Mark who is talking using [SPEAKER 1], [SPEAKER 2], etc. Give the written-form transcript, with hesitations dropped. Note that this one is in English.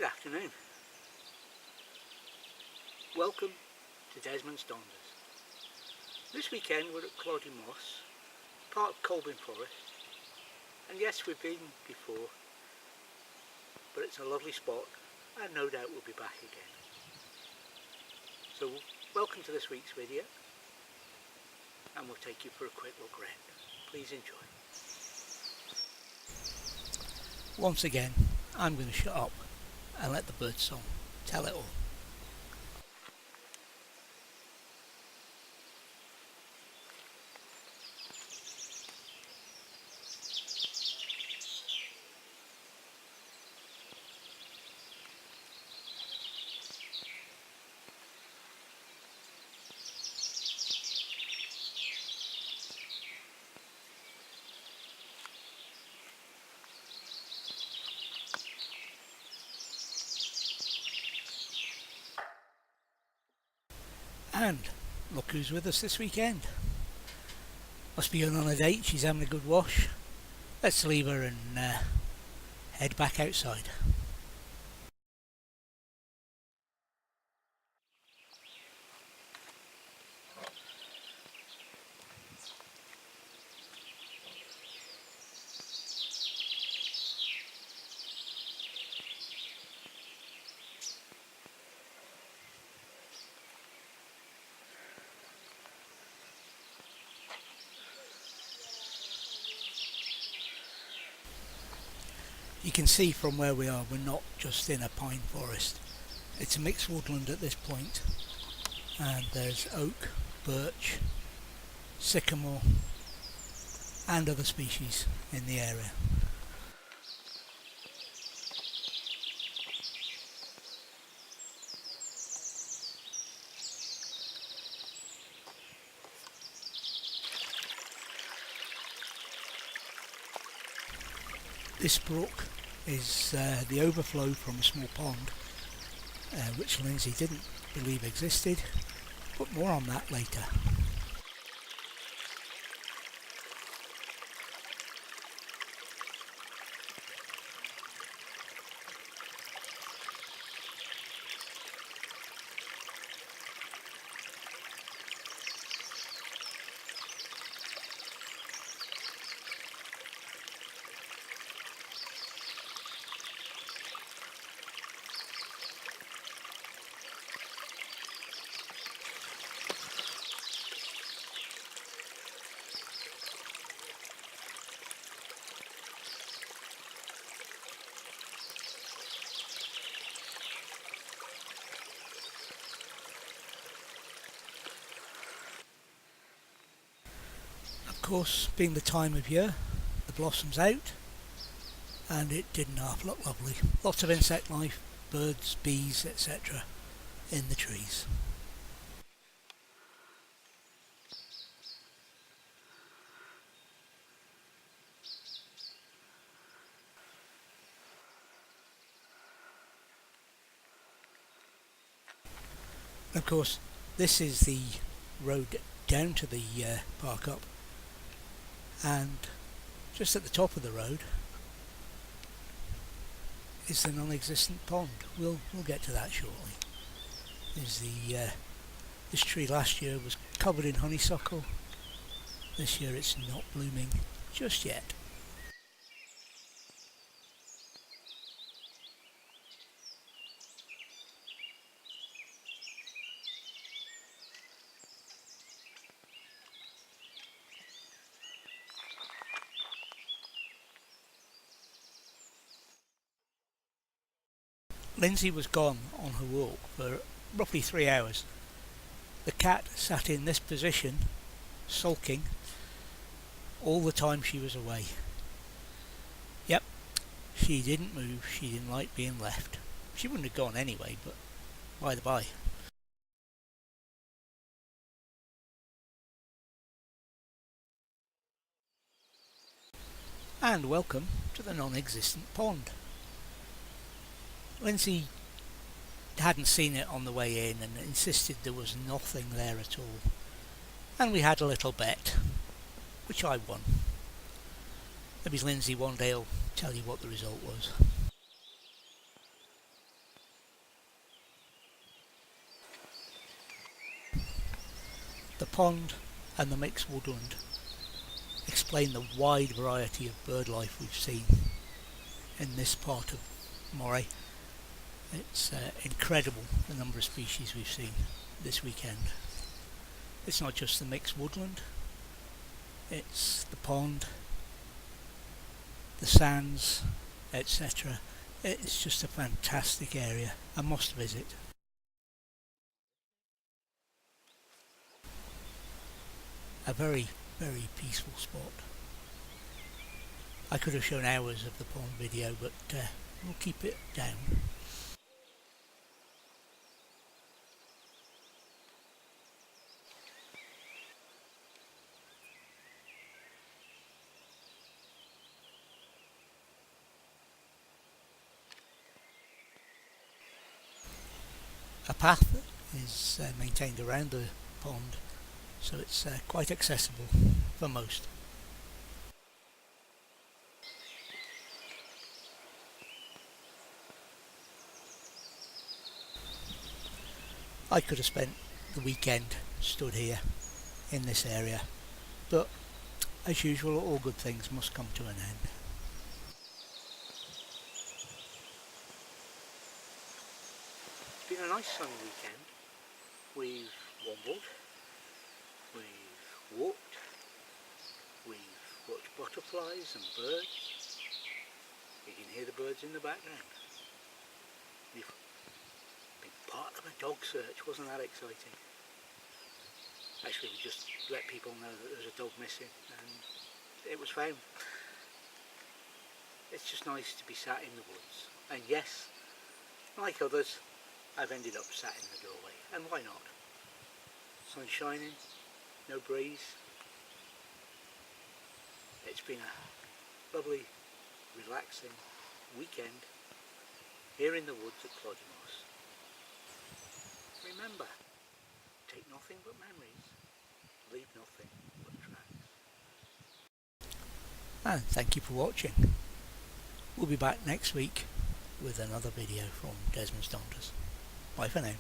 [SPEAKER 1] Good afternoon. Welcome to Desmond's Donders. This weekend we're at Cloddymoss, part of Colbin Forest, and yes, we've been before, but it's a lovely spot and no doubt we'll be back again. So welcome to this week's video, and we'll take you for a quick look round. Please enjoy. Once again, I'm going to shut up and let the birdsong tell it all. And look who's with us this weekend. Must be going on a date, she's having a good wash. Let's leave her and head back outside. You can see from where we are, we're not just in a pine forest. It's a mixed woodland at this point, and there's oak, birch, sycamore and other species in the area. This brook is the overflow from a small pond, which Lindsay didn't believe existed, but more on that later. Of course, being the time of year, the blossom's out, and it didn't half look lovely. Lots of insect life, birds, bees, etc. in the trees. Of course, this is the road down to the park up, and just at the top of the road is the non-existent pond. We'll get to that shortly. This tree last year was covered in honeysuckle. This year it's not blooming just yet. Lindsay was gone on her walk for roughly 3 hours. The cat sat in this position, sulking, all the time she was away. Yep, she didn't move, she didn't like being left. She wouldn't have gone anyway, but by the by. And welcome to the non-existent pond. Lindsay hadn't seen it on the way in and insisted there was nothing there at all. And we had a little bet, which I won. Maybe Lindsay one day will tell you what the result was. pond and the mixed woodland explain the wide variety of bird life we've seen in this part of Moray. It's incredible the number of species we've seen this weekend. It's not just the mixed woodland, it's the pond, the sands, etc. It's just a fantastic area, a must visit. A very, very peaceful spot. I could have shown hours of the pond video, but we'll keep it down. A path is maintained around the pond, so it's quite accessible for most. I could have spent the weekend stood here in this area, but as usual, all good things must come to an end. It's been a nice sunny weekend. We've wombled, we've walked, we've watched butterflies and birds. You can hear the birds in the background. We've been part of a dog search, wasn't that exciting? Actually, we just let people know that there's a dog missing and it was found. It's just nice to be sat in the woods, and yes, like others, I've ended up sat in the doorway, and why not? Sun shining, no breeze. It's been a lovely, relaxing weekend here in the woods at Cloddymoss. Remember, take nothing but memories, leave nothing but tracks. And thank you for watching. We'll be back next week with another video from Desmond's Donders. Bye for now.